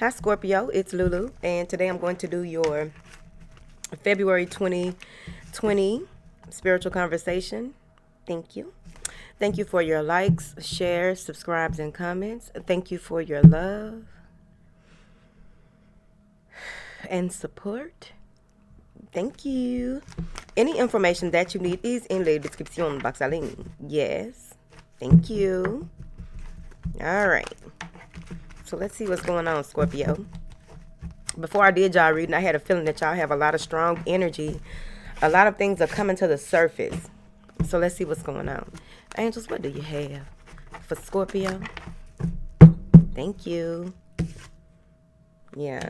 Hi Scorpio, it's Lulu, and today I'm going to do your February 2020 spiritual conversation. Thank you. Thank you for your likes, shares, subscribes, and comments. Thank you for your love and support. Thank you. Any information that you need is in la description box. Yes. Thank you. All right. So let's see what's going on, Scorpio. Before I did y'all reading, I had a feeling that y'all have a lot of strong energy. A lot of things are coming to the surface. So let's see what's going on. Angels, what do you have for Scorpio? Thank you. Yeah.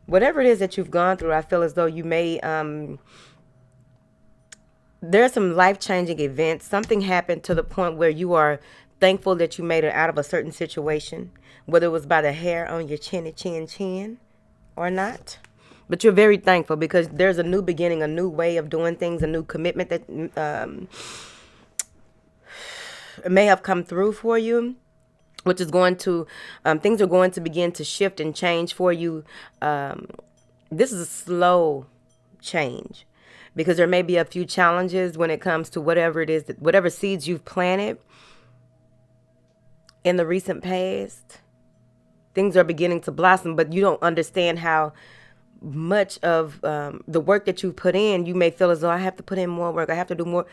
Whatever it is that you've gone through, I feel as though you may, there are some life-changing events. Something happened to the point where you are thankful that you made it out of a certain situation, whether it was by the hair on your chin or not. But you're very thankful because there's a new beginning, a new way of doing things, a new commitment that may have come through for you, which is going to, things are going to begin to shift and change for you. This is a slow change because there may be a few challenges when it comes to whatever it is, whatever seeds you've planted in the recent past. Things are beginning to blossom, but you don't understand how much of the work that you put in. You may feel as though I have to put in more work. I have to do more.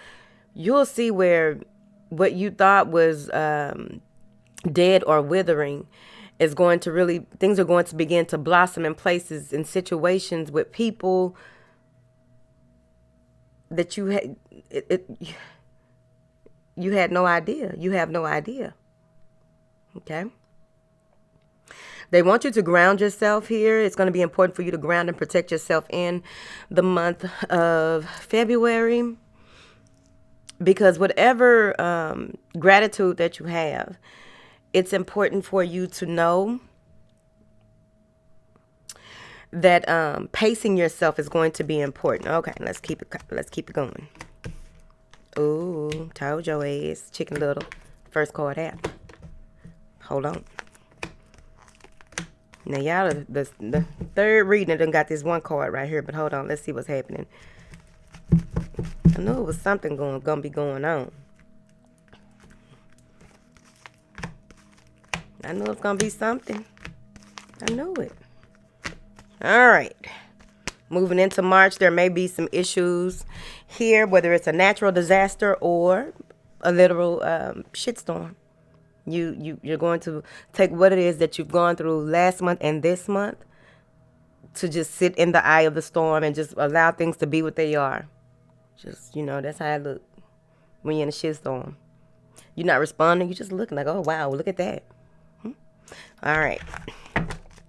You'll see where what you thought was dead or withering is going to really, things are going to begin to blossom in places, in situations with people that you had, you had no idea. You have no idea. Okay. They want you to ground yourself here. It's going to be important for you to ground and protect yourself in the month of February, because whatever gratitude that you have, it's important for you to know that pacing yourself is going to be important. Okay, let's keep it going. Ooh, told your ass, Chicken Little. First card out. Hold on. Now, y'all, the third reading done got this one card right here, but hold on. Let's see what's happening. I knew it was something gonna be going on. I knew it was gonna be something. I knew it. All right. Moving into March, there may be some issues here, whether it's a natural disaster or a literal shitstorm. You're going to take what it is that you've gone through last month and this month to just sit in the eye of the storm and just allow things to be what they are. Just, that's how I look when you're in a shitstorm. You're not responding. You're just looking like, oh, wow, look at that. All right.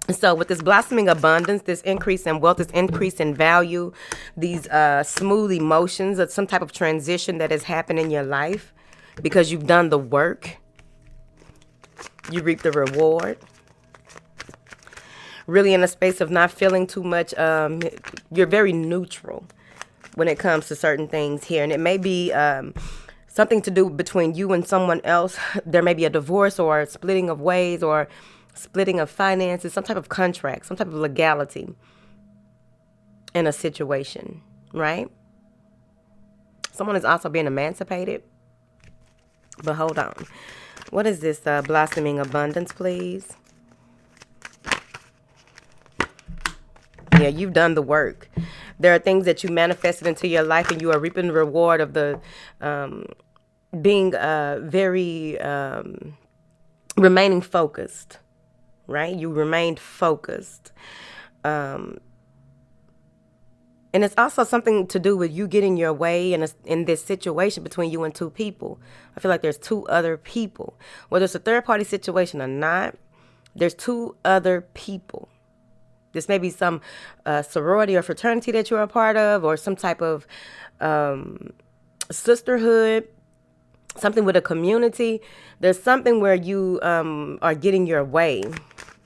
So with this blossoming abundance, this increase in wealth, this increase in value, these smooth emotions, some type of transition that has happened in your life because you've done the work. You reap the reward. Really in a space of not feeling too much. You're very neutral when it comes to certain things here. And it may be something to do between you and someone else. There may be a divorce or a splitting of ways or splitting of finances, some type of contract, some type of legality in a situation, right? Someone is also being emancipated. But hold on. What is this blossoming abundance, please? Yeah, you've done the work. There are things that you manifested into your life and you are reaping the reward of the being very remaining focused, right? You remained focused. And it's also something to do with you getting your way in this situation between you and two people. I feel like there's two other people. Whether it's a third-party situation or not, there's two other people. This may be some sorority or fraternity that you're a part of, or some type of sisterhood, something with a community. There's something where you are getting your way.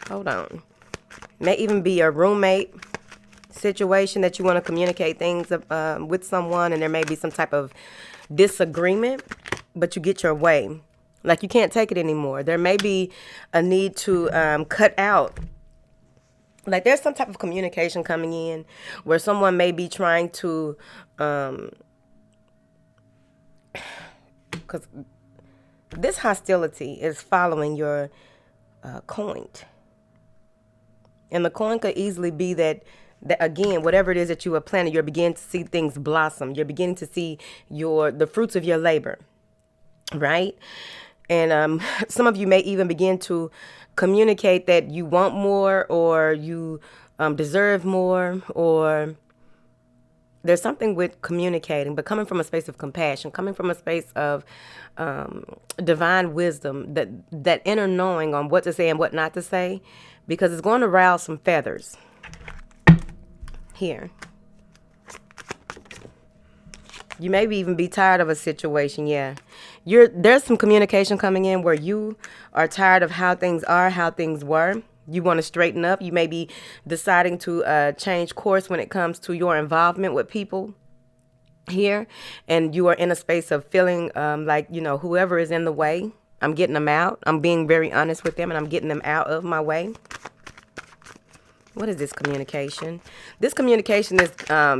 Hold on. May even be a roommate situation that you want to communicate things with someone, and there may be some type of disagreement, but you get your way. Like you can't take it anymore. There may be a need to cut out like there's some type of communication coming in where someone may be trying to, because this hostility is following your coin. And the coin could easily be that again, whatever it is that you are planning, you're beginning to see things blossom. You're beginning to see the fruits of your labor, right? And some of you may even begin to communicate that you want more, or you deserve more, or there's something with communicating, but coming from a space of compassion, coming from a space of divine wisdom, that inner knowing on what to say and what not to say, because it's going to rouse some feathers here. You may even be tired of a situation. Yeah, there's some communication coming in where you are tired of how things are, how things were. You want to straighten up. You may be deciding to change course when it comes to your involvement with people here. And you are in a space of feeling like, whoever is in the way, I'm getting them out. I'm being very honest with them, and I'm getting them out of my way. What is this communication? This communication is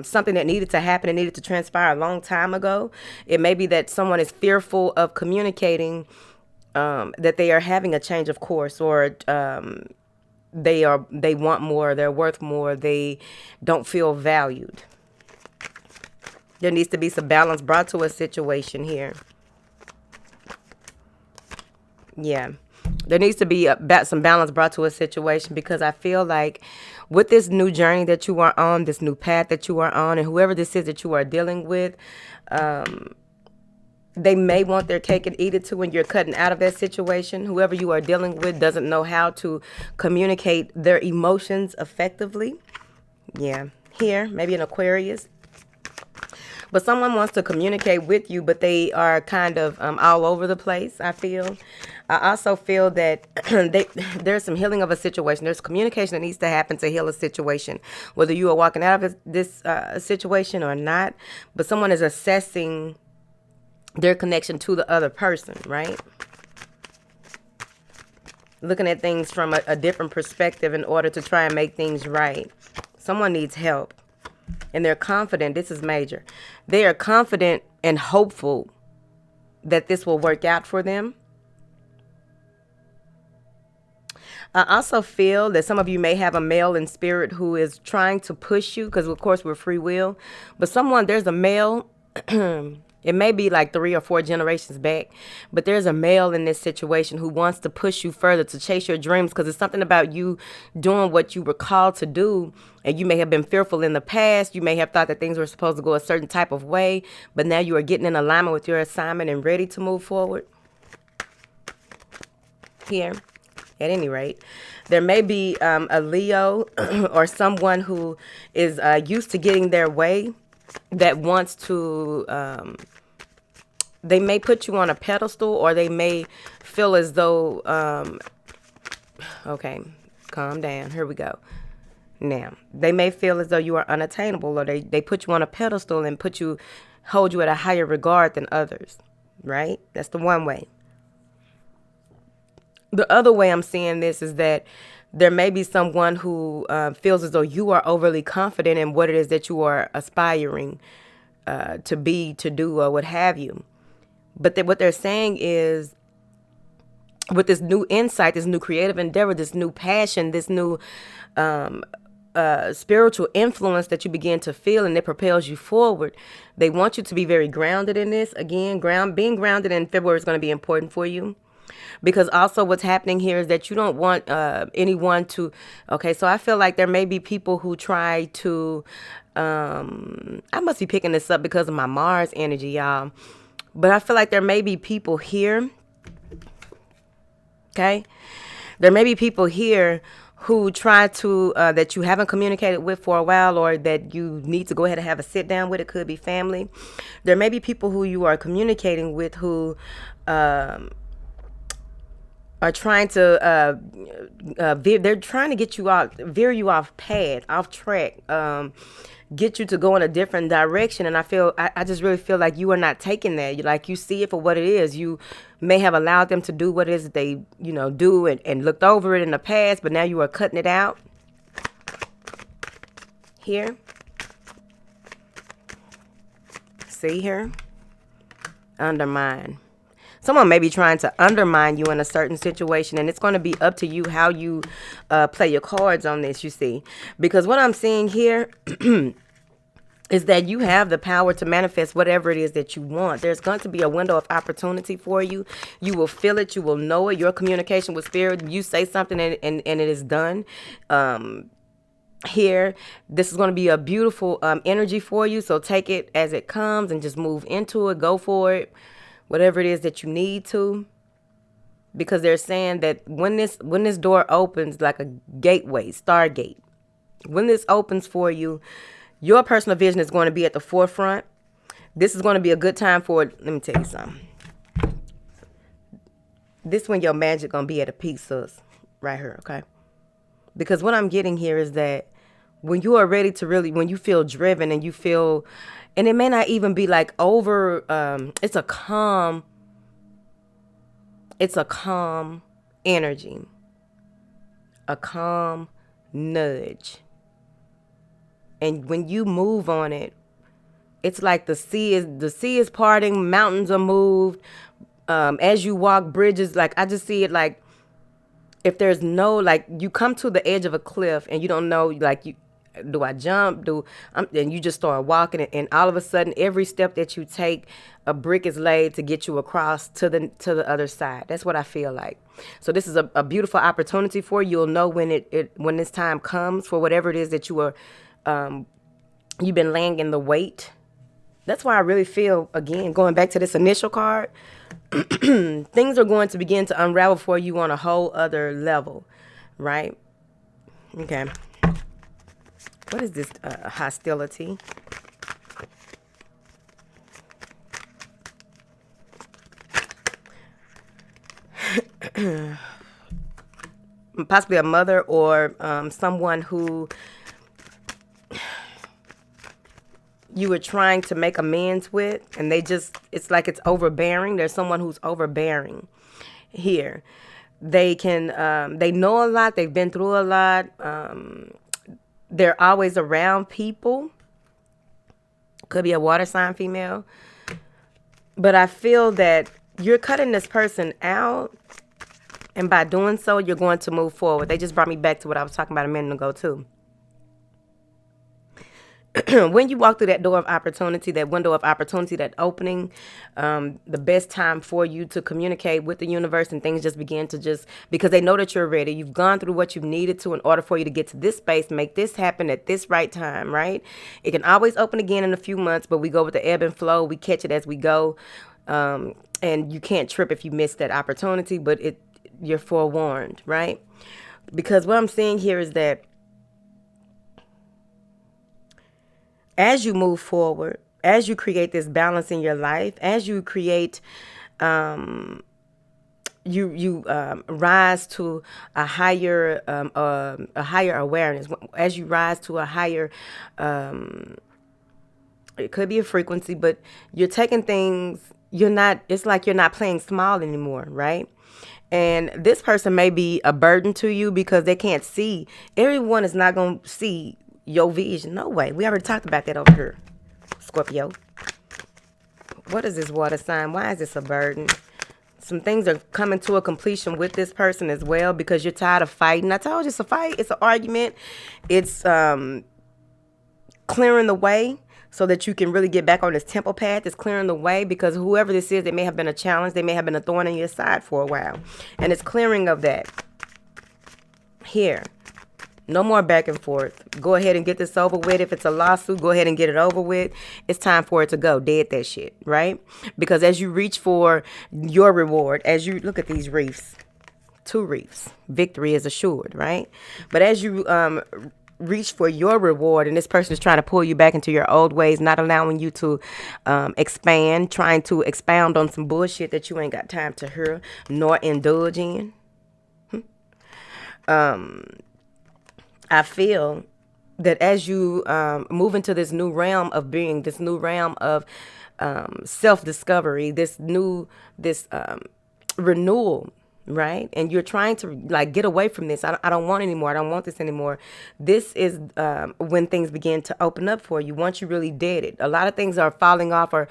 something that needed to happen and needed to transpire a long time ago. It may be that someone is fearful of communicating that they are having a change of course, or they want more, they're worth more, they don't feel valued. There needs to be some balance brought to a situation here. Yeah. There needs to be some balance brought to a situation, because I feel like with this new journey that you are on, this new path that you are on, and whoever this is that you are dealing with, they may want their cake and eat it too when you're cutting out of that situation. Whoever you are dealing with doesn't know how to communicate their emotions effectively. Yeah. Here, maybe an Aquarius. But someone wants to communicate with you, but they are kind of all over the place, I feel. I also feel that there's some healing of a situation. There's communication that needs to happen to heal a situation, whether you are walking out of this situation or not. But someone is assessing their connection to the other person, right? Looking at things from a different perspective in order to try and make things right. Someone needs help. And they're confident. This is major. They are confident and hopeful that this will work out for them. I also feel that some of you may have a male in spirit who is trying to push you, because of course we're free will. But there's a male, it may be like 3 or 4 generations back, but there's a male in this situation who wants to push you further, to chase your dreams, because it's something about you doing what you were called to do. And you may have been fearful in the past. You may have thought that things were supposed to go a certain type of way, but now you are getting in alignment with your assignment and ready to move forward. Here, at any rate, there may be a Leo or someone who is used to getting their way, that wants to, they may put you on a pedestal, or they may feel as though, okay, calm down. Here we go. Now, they may feel as though you are unattainable, or they put you on a pedestal and hold you at a higher regard than others, right? That's the one way. The other way I'm seeing this is that there may be someone who feels as though you are overly confident in what it is that you are aspiring to be, to do, or what have you. But what they're saying is, with this new insight, this new creative endeavor, this new passion, this new spiritual influence that you begin to feel, and it propels you forward, they want you to be very grounded in this. Again, being grounded in February is going to be important for you. Because also what's happening here is that you don't want anyone to, okay, so I feel like there may be people who try to, I must be picking this up because of my Mars energy, y'all. But I feel like there may be people here, okay? There may be people here who try to, that you haven't communicated with for a while, or that you need to go ahead and have a sit down with. It could be family. There may be people who you are communicating with who, are trying to they're trying to get you out, veer you off path, off track, get you to go in a different direction. And I just really feel like you are not taking that. Like, you see it for what it is. You may have allowed them to do what it is that they do, and looked over it in the past, but now you are cutting it out. here. See here? Undermine. Someone may be trying to undermine you in a certain situation, and it's going to be up to you how you play your cards on this, you see. Because what I'm seeing here is that you have the power to manifest whatever it is that you want. There's going to be a window of opportunity for you. You will feel it. You will know it. Your communication with spirit, you say something and it is done. Here, this is going to be a beautiful energy for you. So take it as it comes and just move into it. Go for it. Whatever it is that you need to. Because they're saying that when this door opens, like a gateway, stargate, when this opens for you, your personal vision is going to be at the forefront. This is going to be a good time for it. Let me tell you something. This when your magic going to be at a peak, sis. Right here, okay? Because what I'm getting here is that when you are ready to really, when you feel driven and you feel, and it may not even be like over, it's a calm energy, a calm nudge. And when you move on it, it's like the sea is parting, mountains are moved. As you walk, bridges, like I just see it like if there's no, like you come to the edge of a cliff and you don't know, like do I jump? And you just start walking, and all of a sudden, every step that you take, a brick is laid to get you across to the other side. That's what I feel like. So this is a beautiful opportunity for you. You'll know when when this time comes for whatever it is that you are, you've been laying in the wait. That's why I really feel, again, going back to this initial card, things are going to begin to unravel for you on a whole other level, right? Okay. What is this hostility? Possibly a mother or someone who you were trying to make amends with, and it's like it's overbearing. There's someone who's overbearing here. They know a lot. They've been through a lot. They're always around people. Could be a water sign female. But I feel that you're cutting this person out, and by doing so, you're going to move forward. They just brought me back to what I was talking about a minute ago, too. When you walk through that door of opportunity, that window of opportunity, that opening, the best time for you to communicate with the universe, and things just begin to because they know that you're ready. You've gone through what you've needed to in order for you to get to this space, make this happen at this right time, right? It can always open again in a few months, but we go with the ebb and flow. We catch it as we go. And you can't trip if you miss that opportunity, but you're forewarned, right? Because what I'm seeing here is that as you move forward, as you create this balance in your life, as you create, you rise to a higher awareness. As you rise to a higher, it could be a frequency, but you're taking things. It's like you're not playing small anymore, right? And this person may be a burden to you because they can't see. Everyone is not going to see your vision. No way. We already talked about that over here. Scorpio. What is this water sign? Why is this a burden? Some things are coming to a completion with this person as well because you're tired of fighting. I told you it's a fight. It's an argument. It's clearing the way so that you can really get back on this temple path. It's clearing the way because whoever this is, they may have been a challenge. They may have been a thorn in your side for a while. And it's clearing of that. Here. No more back and forth. Go ahead and get this over with. If it's a lawsuit, go ahead and get it over with. It's time for it to go. Dead that shit, right? Because as you reach for your reward, as you look at these reefs, 2 reefs, victory is assured, right? But as you reach for your reward and this person is trying to pull you back into your old ways, not allowing you to expand, trying to expound on some bullshit that you ain't got time to hear nor indulge in. I feel that as you move into this new realm of being, this new realm of self-discovery, this renewal, right? And you're trying to like get away from this. I don't want anymore. I don't want this anymore. This is when things begin to open up for you. Once you really did it, a lot of things are falling off or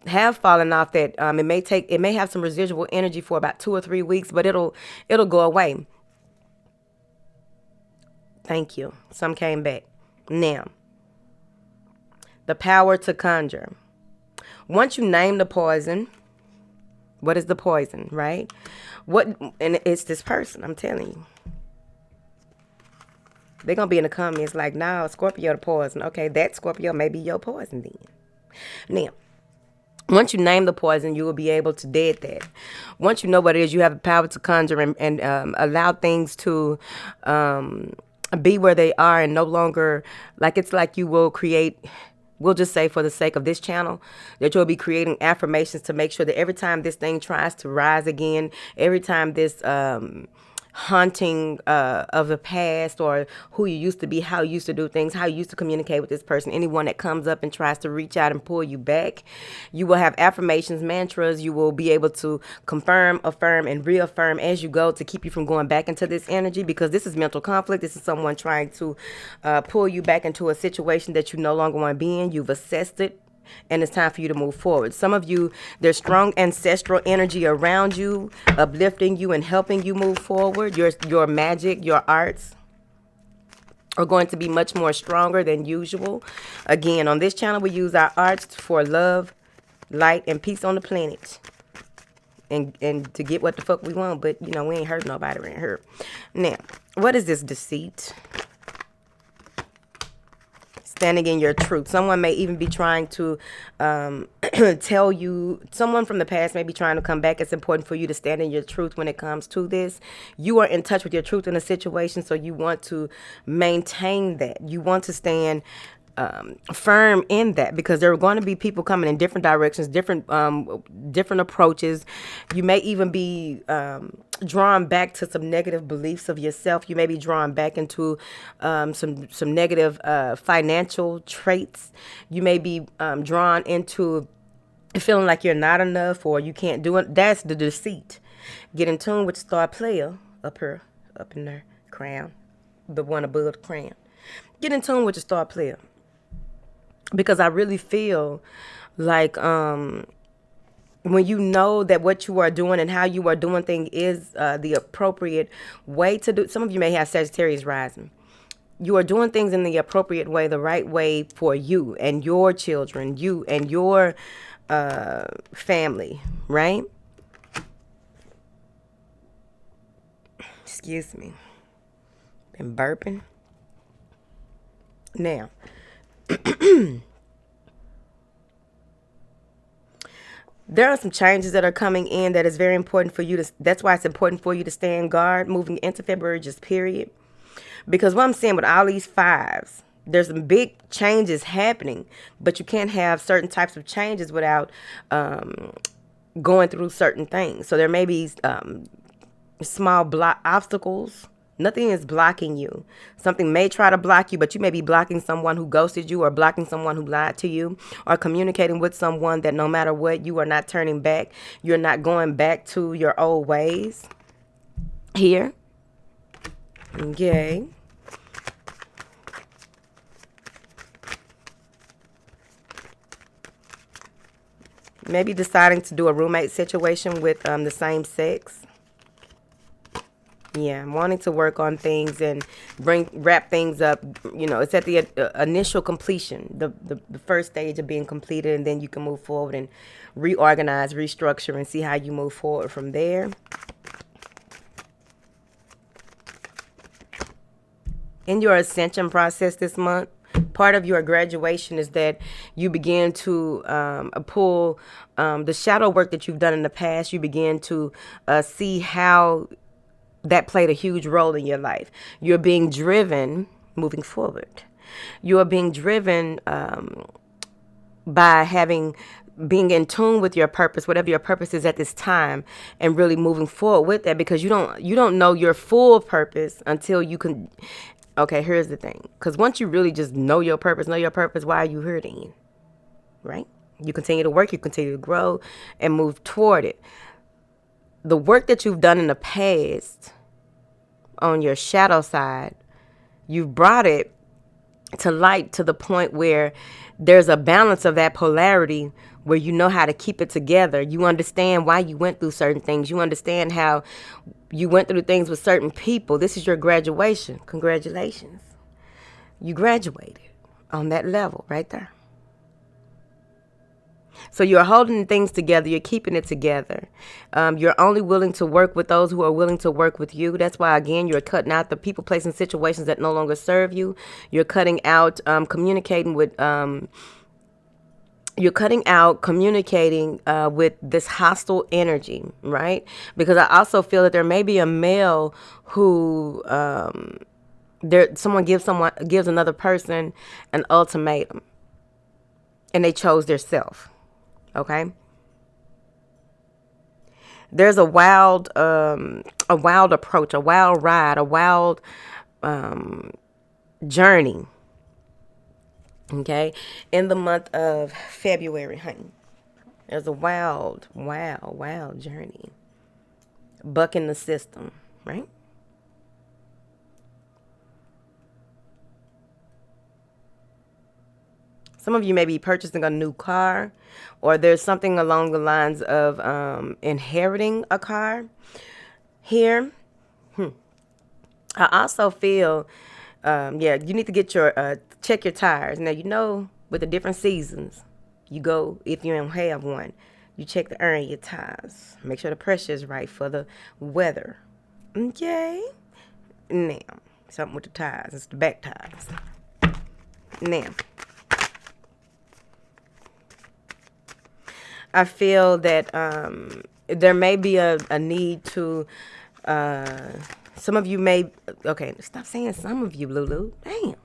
have fallen off that it may have some residual energy for about 2 or 3 weeks, but it'll go away. Thank you. Some came back. Now, the power to conjure. Once you name the poison, what is the poison, right? And it's this person, I'm telling you. They're going to be in the comments like, nah, Scorpio the poison. Okay, that Scorpio may be your poison then. Now, once you name the poison, you will be able to dead that. Once you know what it is, you have the power to conjure and allow things to be where they are and no longer, like it's like you will create, we'll just say for the sake of this channel, that you'll be creating affirmations to make sure that every time this thing tries to rise again, every time this haunting of the past or who you used to be, how you used to do things, how you used to communicate with this person, anyone that comes up and tries to reach out and pull you back, you will have affirmations, mantras. You will be able to confirm, affirm, and reaffirm as you go to keep you from going back into this energy, because this is mental conflict. This is someone trying to pull you back into a situation that you no longer want to be in. You've assessed it, and it's time for you to move forward. Some of you, there's strong ancestral energy around you, uplifting you and helping you move forward. Your magic, your arts are going to be much more stronger than usual. Again, on this channel, we use our arts for love, light, and peace on the planet. And to get what the fuck we want, but we ain't hurt nobody around here. Now, what is this deceit? Standing in your truth. Someone may even be trying to tell you, someone from the past may be trying to come back. It's important for you to stand in your truth when it comes to this. You are in touch with your truth in a situation, so you want to maintain that. You want to stand firm in that, because there are going to be people coming in different directions, different approaches. You may even be drawn back to some negative beliefs of yourself. You may be drawn back into some negative financial traits. You may be drawn into feeling like you're not enough or you can't do it. That's the deceit. Get in tune with the star player up here, up in their crown, the one above the crown. Get in tune with the star player. Because I really feel like when you know that what you are doing and how you are doing things is the appropriate way to do. Some of you may have Sagittarius rising. You are doing things in the appropriate way, the right way for you and your children, you and your family, right? Excuse me. Been burping. Now, there are some changes that are coming in that is very important for you to, that's why it's important for you to stay in guard moving into February, just period. Because what I'm saying with all these fives, there's some big changes happening, but you can't have certain types of changes without going through certain things. So there may be small obstacles. Nothing is blocking you. Something may try to block you, but you may be blocking someone who ghosted you or blocking someone who lied to you or communicating with someone that no matter what, you are not turning back. You're not going back to your old ways. Here. Okay. Maybe deciding to do a roommate situation with the same sex. Yeah, I'm wanting to work on things and wrap things up. It's at the initial completion, the first stage of being completed, and then you can move forward and reorganize, restructure, and see how you move forward from there. In your ascension process this month, part of your graduation is that you begin to pull the shadow work that you've done in the past. You begin to see how that played a huge role in your life. You're being driven moving forward. You are being driven by being in tune with your purpose, whatever your purpose is at this time, and really moving forward with that, because you don't know your full purpose until you can. Okay, here's the thing. Because once you really just know your purpose, why are you here then? Right? You continue to work, you continue to grow and move toward it. the work that you've done in the past on your shadow side, you've brought it to light to the point where there's a balance of that polarity where you know how to keep it together. You understand why you went through certain things. You understand how you went through things with certain people. This is your graduation. Congratulations. You graduated on that level right there. So you're holding things together. You're keeping it together. You're only willing to work with those who are willing to work with you. That's why, again, you're cutting out the people, placing situations that no longer serve you. You're cutting out communicating with this hostile energy, right? Because I also feel that there may be a male who someone gives another person an ultimatum, and they chose their self. Okay. There's a wild approach, a wild ride, a wild journey. Okay. In the month of February, honey, there's a wild journey. Bucking the system, right? Some of you may be purchasing a new car, or there's something along the lines of inheriting a car here. I also feel, you need to get check your tires. Now, with the different seasons, you go, if you don't have one, you check the air in your tires. Make sure the pressure is right for the weather. Okay? Now, something with the tires. It's the back tires. Now, I feel that there may be a need to, some of you may, okay, stop saying some of you, Lulu. Damn.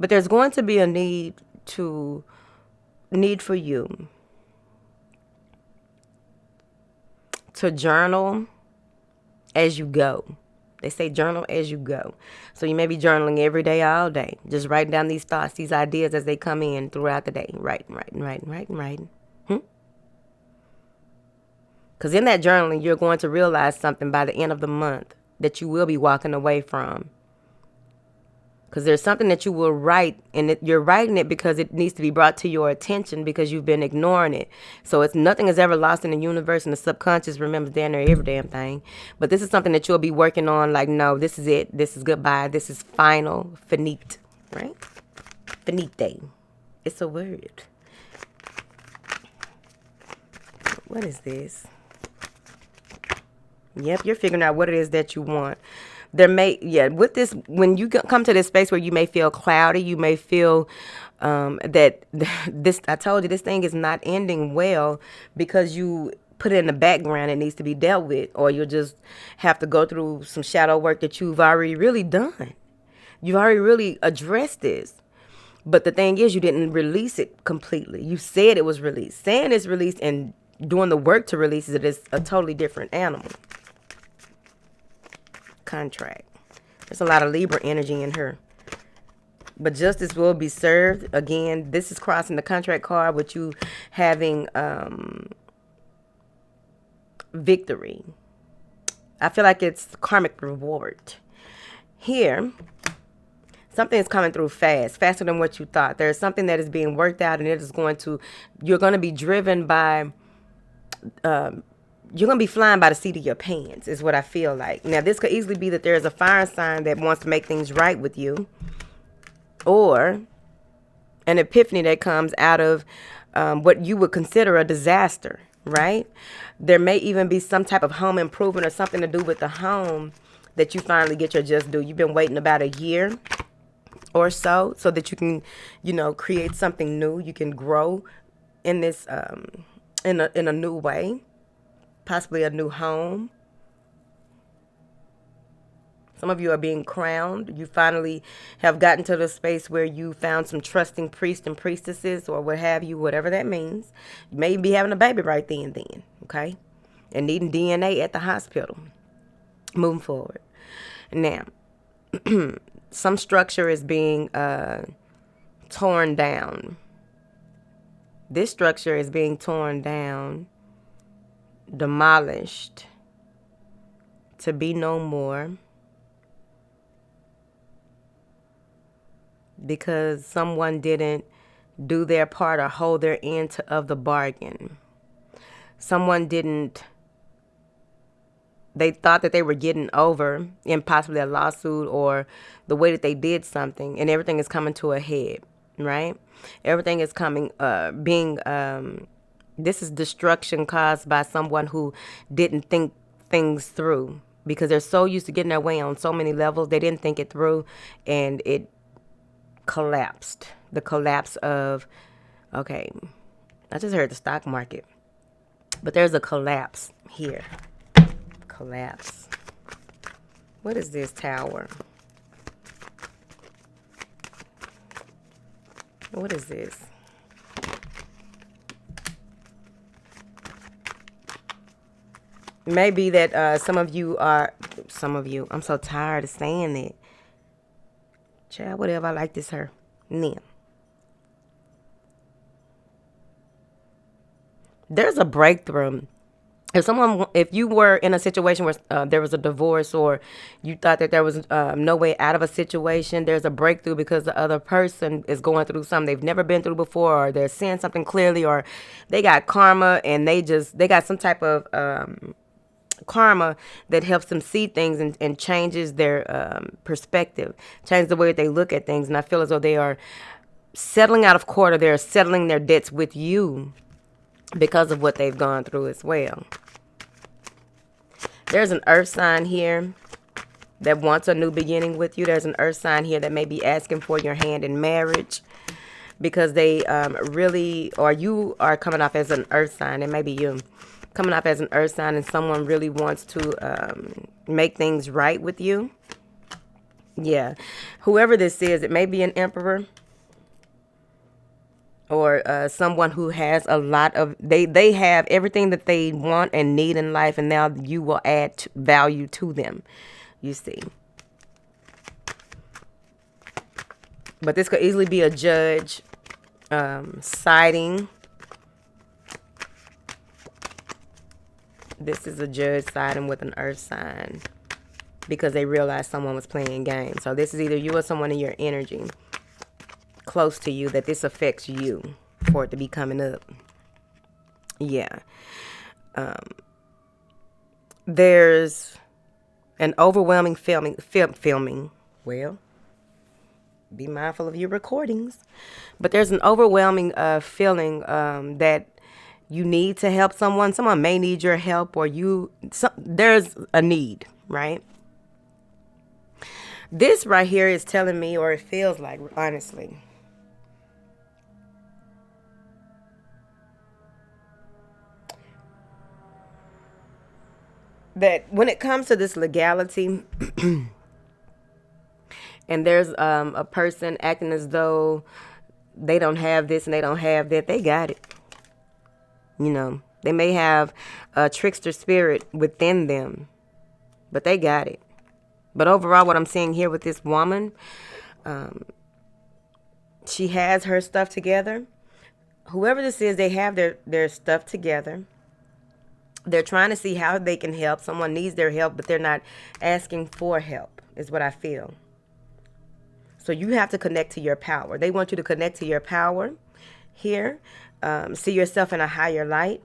But there's going to be a need for you to journal as you go. They say journal as you go. So you may be journaling every day, all day. Just writing down these thoughts, these ideas as they come in throughout the day. Writing. Because in that journaling, you're going to realize something by the end of the month that you will be walking away from. Because there's something that you will write, and you're writing it because it needs to be brought to your attention because you've been ignoring it. So nothing is ever lost in the universe, and the subconscious remembers damn near every damn thing. But this is something that you'll be working on like, no, this is it. This is goodbye. This is final. Finite. Right? Finite. It's a word. What is this? Yep, you're figuring out what it is that you want. With this, when you come to this space where you may feel cloudy, you may feel that this, I told you, this thing is not ending well because you put it in the background. It needs to be dealt with, or you'll just have to go through some shadow work that you've already really done. You've already really addressed this. But the thing is, you didn't release it completely. You said it was released. Saying it's released and doing the work to release it is a totally different animal. Contract. There's a lot of Libra energy in her. But justice will be served. Again, this is crossing the contract card with you having victory. I feel like it's karmic reward. Here, something is coming through faster than what you thought. There's something that is being worked out, and you're going to be driven by, you're going to be flying by the seat of your pants is what I feel like. Now, this could easily be that there's a fire sign that wants to make things right with you, or an epiphany that comes out of what you would consider a disaster, right? There may even be some type of home improvement or something to do with the home that you finally get your just due. You've been waiting about a year or so that you can, create something new. You can grow in this, in a new way. Possibly a new home. Some of you are being crowned. You finally have gotten to the space where you found some trusting priests and priestesses or what have you, whatever that means. You may be having a baby right then, okay? And needing DNA at the hospital. Moving forward. Now, some structure is being torn down. This structure is being torn down, demolished, to be no more because someone didn't do their part or hold their end of the bargain. Someone didn't, they thought that they were getting over in possibly a lawsuit or the way that they did something, and everything is coming to a head, right? Everything is coming, this is destruction caused by someone who didn't think things through because they're so used to getting their way on so many levels. They didn't think it through, and it collapsed. The collapse of, okay, I just heard the stock market, but there's a collapse here. Collapse. What is this tower? What is this? Maybe that some of you, I'm so tired of saying it. Child, whatever, I like this her. Now, there's a breakthrough. If you were in a situation where there was a divorce or you thought that there was no way out of a situation, there's a breakthrough because the other person is going through something they've never been through before, or they're seeing something clearly, or they got karma and they got some type of karma that helps them see things and changes their perspective, changes the way that they look at things. And I feel as though they are settling out of court, or they're settling their debts with you because of what they've gone through as well. There's an earth sign here that wants a new beginning with you. There's an earth sign here that may be asking for your hand in marriage because they really, or you are coming off as an earth sign. It may be you coming off as an earth sign and someone really wants to make things right with you. Yeah. Whoever this is, it may be an emperor or someone who has a lot of, they have everything that they want and need in life, and now you will add value to them, you see. But this could easily be a judge siding. This is a judge siding with an earth sign because they realized someone was playing games. So this is either you or someone in your energy close to you that this affects you for it to be coming up. Yeah. There's an overwhelming filming. Well, be mindful of your recordings. But there's an overwhelming feeling that you need to help someone. Someone may need your help, or there's a need, right? This right here is telling me, or it feels like, honestly, that when it comes to this legality and there's a person acting as though they don't have this and they don't have that, they got it. You know, they may have a trickster spirit within them, but they got it. But overall, what I'm seeing here with this woman, she has her stuff together. Whoever this is, they have their stuff together. They're trying to see how they can help. Someone needs their help, but they're not asking for help, is what I feel. So you have to connect to your power. They want you to connect to your power here. See yourself in a higher light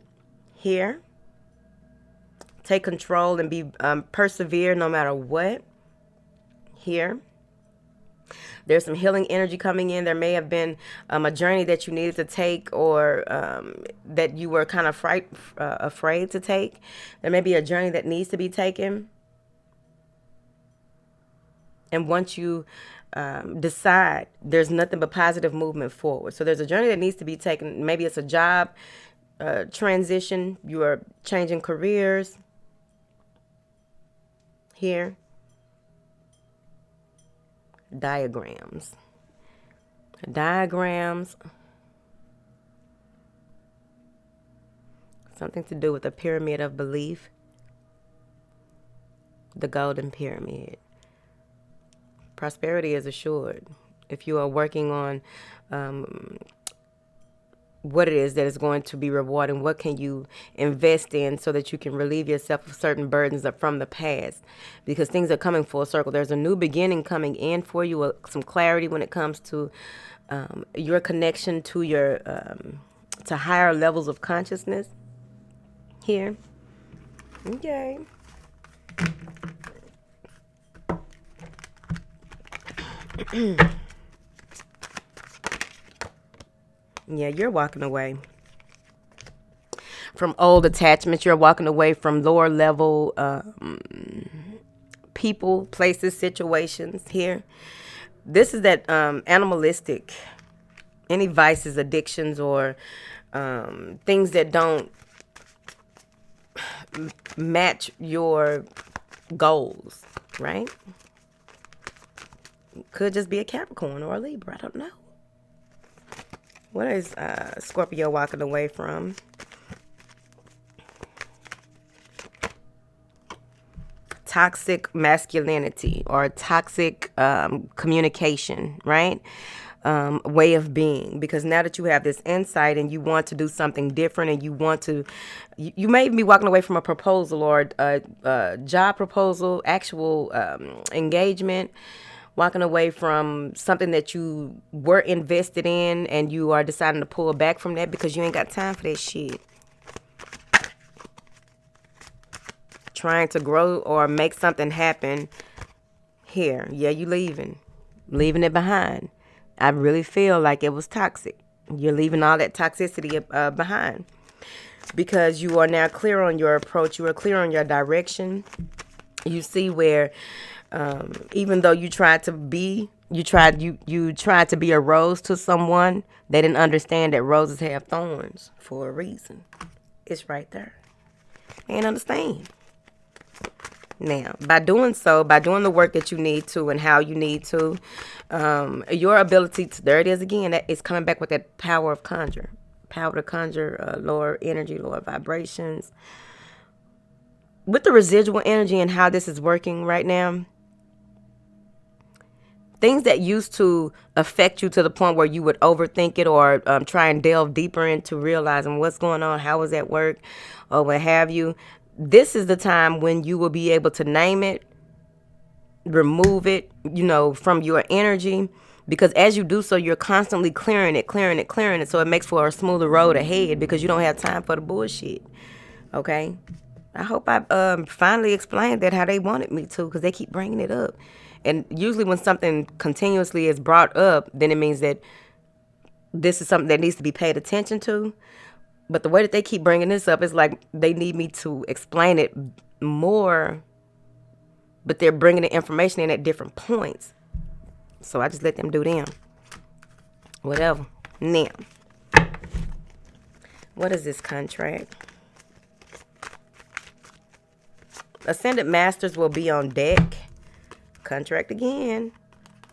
here. Take control and be persevere no matter what here. There's some healing energy coming in. There may have been a journey that you needed to take, or that you were kind of afraid to take. There may be a journey that needs to be taken. And once you decide, there's nothing but positive movement forward. So there's a journey that needs to be taken. Maybe it's a job transition. You are changing careers here. Diagrams. Something to do with the pyramid of belief. The golden pyramid. Prosperity is assured. If you are working on what it is that is going to be rewarding. What can you invest in so that you can relieve yourself of certain burdens from the past? Because things are coming full circle. There's a new beginning coming in for you, some clarity when it comes to your connection to your to higher levels of consciousness here. Okay. Yeah, you're walking away from old attachments. You're walking away from lower level people, places, situations here. This is that animalistic, any vices, addictions, or things that don't match your goals, right? Could just be a Capricorn or a Libra. I don't know. What is Scorpio walking away from? Toxic masculinity or toxic communication, right? Way of being. Because now that you have this insight and you want to do something different, and you want to, you may even be walking away from a proposal or a job proposal, actual engagement, walking away from something that you were invested in, and you are deciding to pull back from that because you ain't got time for that shit. Trying to grow or make something happen here. Yeah, you leaving it behind. I really feel like it was toxic. You're leaving all that toxicity behind because you are now clear on your approach. You are clear on your direction. You see where even though you tried to be a rose to someone, they didn't understand that roses have thorns for a reason. It's right there. They didn't understand. Now, by doing the work that you need to and how you need to, your ability to, there it is again, that is coming back with that power of conjure. Power to conjure lower energy, lower vibrations. With the residual energy and how this is working right now, things that used to affect you to the point where you would overthink it or try and delve deeper into realizing what's going on, how was that work, or what have you. This is the time when you will be able to name it, remove it, from your energy. Because as you do so, you're constantly clearing it. So it makes for a smoother road ahead because you don't have time for the bullshit. Okay? I hope I finally explained that how they wanted me to, because they keep bringing it up. And usually when something continuously is brought up, then it means that this is something that needs to be paid attention to. But the way that they keep bringing this up is like they need me to explain it more, but they're bringing the information in at different points. So I just let them do them. Whatever. Now, what is this contract? Ascended Masters will be on deck. Contract again.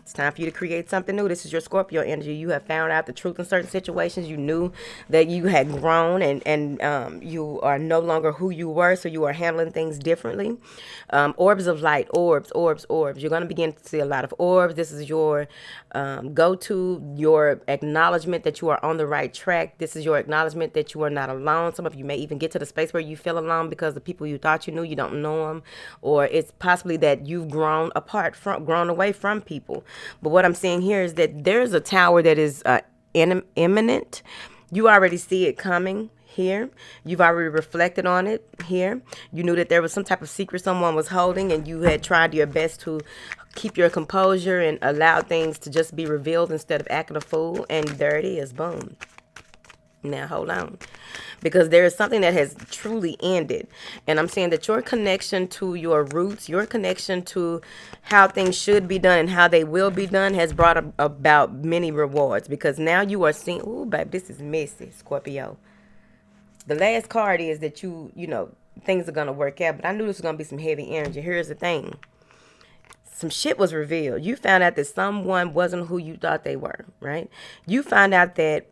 It's time for you to create something new. This is your Scorpio energy. You have found out the truth in certain situations. You knew that you had grown and you are no longer who you were, so you are handling things differently. Orbs of light, orbs. You're going to begin to see a lot of orbs. This is your go-to, your acknowledgement that you are on the right track. This is your acknowledgement that you are not alone. Some of you may even get to the space where you feel alone because the people you thought you knew, you don't know them. Or it's possibly that you've grown away from people. But what I'm saying here is that there's a tower that is imminent. You already see it coming here. You've already reflected on it here. You knew that there was some type of secret someone was holding, and you had tried your best to keep your composure and allow things to just be revealed instead of acting a fool. And there it is. Boom. Now, hold on. Because there is something that has truly ended. And I'm saying that your connection to your roots, your connection to how things should be done and how they will be done has brought about many rewards. Because now you are seeing, ooh, babe, this is messy, Scorpio. The last card is that you know, things are going to work out. But I knew this was going to be some heavy energy. Here's the thing. Some shit was revealed. You found out that someone wasn't who you thought they were, right? You found out that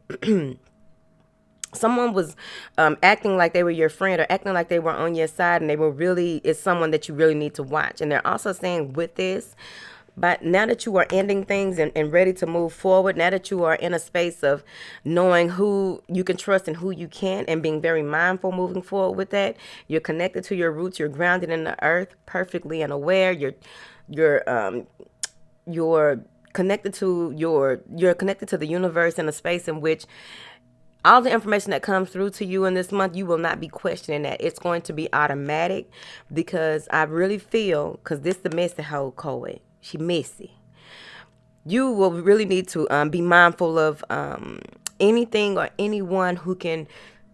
someone was acting like they were your friend or acting like they were on your side, and they were really is someone that you really need to watch. And they're also saying with this, But now that you are ending things and ready to move forward, now that you are in a space of knowing who you can trust and who you can't, and being very mindful moving forward with that, you're connected to your roots, you're grounded in the earth perfectly and aware, you're you're connected to the universe in a space in which all the information that comes through to you in this month, you will not be questioning that. It's going to be automatic, because I really feel, because this the messy hoe, Koe. She messy. You will really need to be mindful of anything or anyone who can.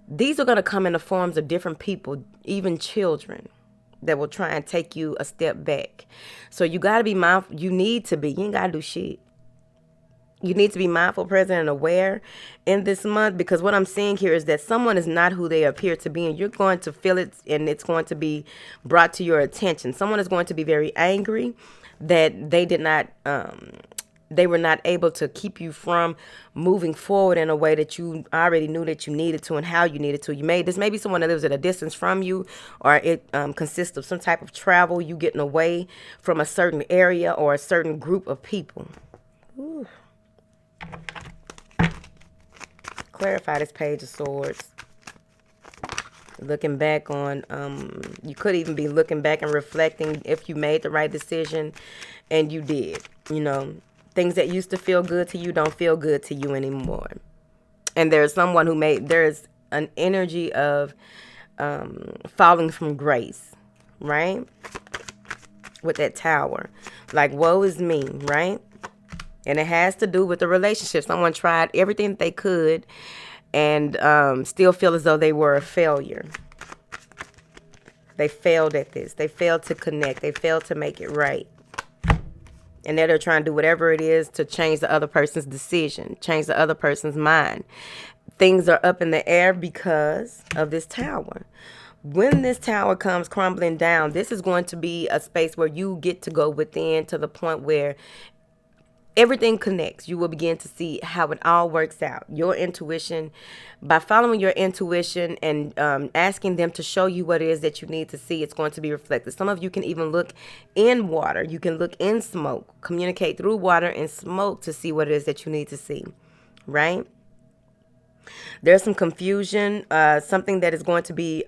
These are going to come in the forms of different people, even children, that will try and take you a step back. So you got to be mindful. You need to be. You ain't got to do shit. You need to be mindful, present, and aware in this month, because what I'm seeing here is that someone is not who they appear to be, and you're going to feel it, and it's going to be brought to your attention. Someone is going to be very angry that they were not able to keep you from moving forward in a way that you already knew that you needed to and how you needed to. This may be someone that lives at a distance from you, or it consists of some type of travel, you getting away from a certain area or a certain group of people. Ooh. Clarify this Page of Swords. Looking back on, you could even be looking back and reflecting if you made the right decision, and you did. Things that used to feel good to you don't feel good to you anymore. And there's someone there's an energy of falling from grace, right? With that Tower. Like, woe is me, right? And it has to do with the relationship. Someone tried everything that they could and still feel as though they were a failure. They failed at this. They failed to connect. They failed to make it right. And now they're trying to do whatever it is to change the other person's decision, change the other person's mind. Things are up in the air because of this Tower. When this Tower comes crumbling down, this is going to be a space where you get to go within to the point where everything connects. You will begin to see how it all works out. Your intuition, by following your intuition and asking them to show you what it is that you need to see, it's going to be reflected. Some of you can even look in water. You can look in smoke, communicate through water and smoke to see what it is that you need to see, right? There's some confusion, something that is going to be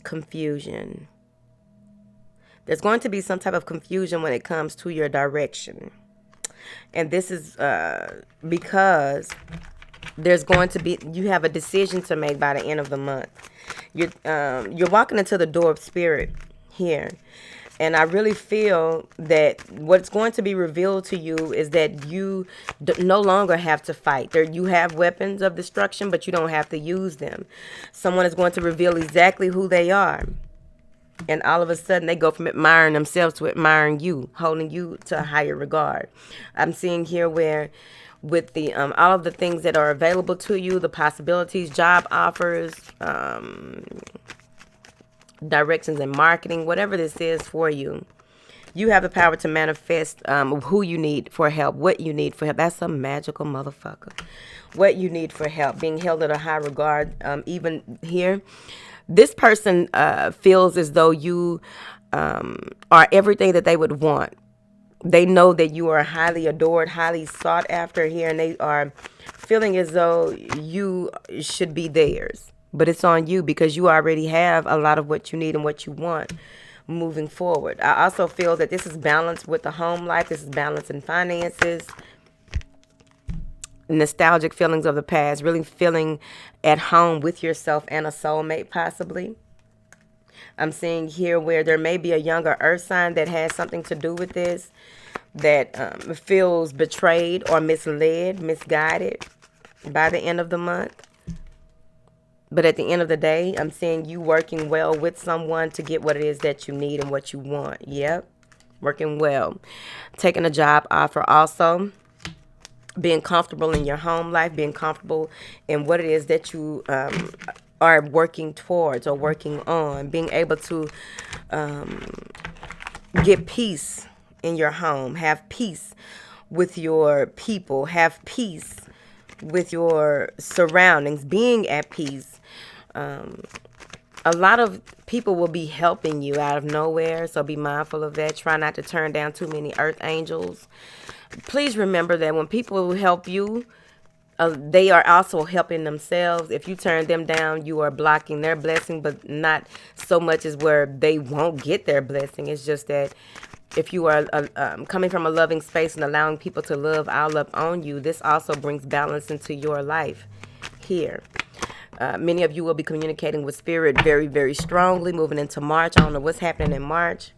confusion. There's going to be some type of confusion when it comes to your direction. And this is because there's going to be, you have a decision to make by the end of the month. You're walking into the door of spirit here. And I really feel that what's going to be revealed to you is that you no longer have to fight. You have weapons of destruction, but you don't have to use them. Someone is going to reveal exactly who they are. And all of a sudden, they go from admiring themselves to admiring you, holding you to a higher regard. I'm seeing here where with the all of the things that are available to you, the possibilities, job offers, directions in marketing, whatever this is for you, you have the power to manifest who you need for help, what you need for help. That's a magical motherfucker. What you need for help, being held at a high regard, even here. This person feels as though you are everything that they would want. They know that you are highly adored, highly sought after here, and they are feeling as though you should be theirs. But it's on you because you already have a lot of what you need and what you want moving forward. I also feel that this is balanced with the home life. This is balanced in finances. Nostalgic feelings of the past, really feeling at home with yourself and a soulmate possibly. I'm seeing here where there may be a younger earth sign that has something to do with this, that feels betrayed or misled, misguided by the end of the month. But at the end of the day, I'm seeing you working well with someone to get what it is that you need and what you want. Yep, working well. Taking a job offer also. Being comfortable in your home life, being comfortable in what it is that you are working towards or working on, being able to get peace in your home, have peace with your people, have peace with your surroundings, being at peace. A lot of people will be helping you out of nowhere, so be mindful of that. Try not to turn down too many earth angels. Please remember that when people help you, they are also helping themselves. If you turn them down, you are blocking their blessing, but not so much as where they won't get their blessing. It's just that if you are coming from a loving space and allowing people to love all up on you, this also brings balance into your life here. Many of you will be communicating with spirit very, very strongly moving into March. I don't know what's happening in March.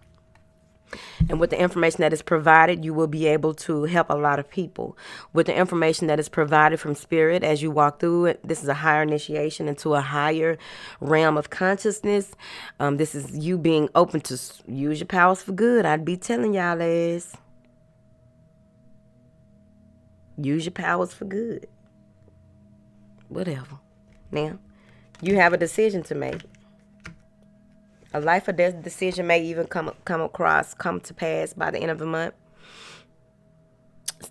And with the information that is provided, you will be able to help a lot of people. With the information that is provided from spirit as you walk through it, this is a higher initiation into a higher realm of consciousness. This is you being open to use your powers for good. I'd be telling y'all is use your powers for good. Whatever. Now, you have a decision to make. A life or death decision may even come to pass by the end of the month.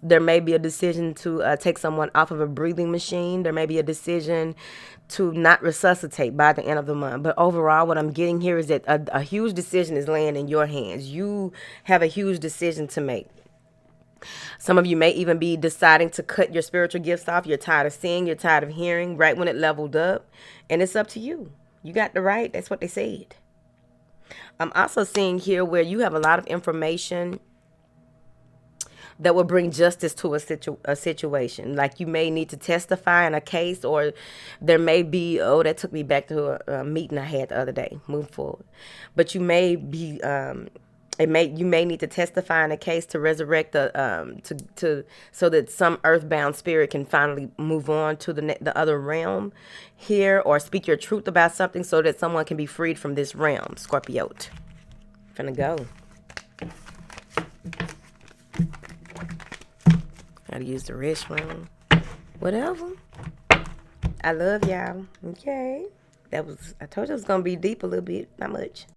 There may be a decision to take someone off of a breathing machine. There may be a decision to not resuscitate by the end of the month. But overall, what I'm getting here is that a huge decision is laying in your hands. You have a huge decision to make. Some of you may even be deciding to cut your spiritual gifts off. You're tired of seeing, you're tired of hearing right when it leveled up. And it's up to you. You got the right. That's what they said. I'm also seeing here where you have a lot of information that will bring justice to a situation. Like you may need to testify in a case, or there may be, that took me back to a meeting I had the other day. Move forward. But you may be, you may need to testify in a case to resurrect so that some earthbound spirit can finally move on to the other realm here, or speak your truth about something so that someone can be freed from this realm. Scorpio. Finna go. Gotta use the restroom. Whatever. I love y'all. Okay. I told you it was gonna be deep a little bit. Not much.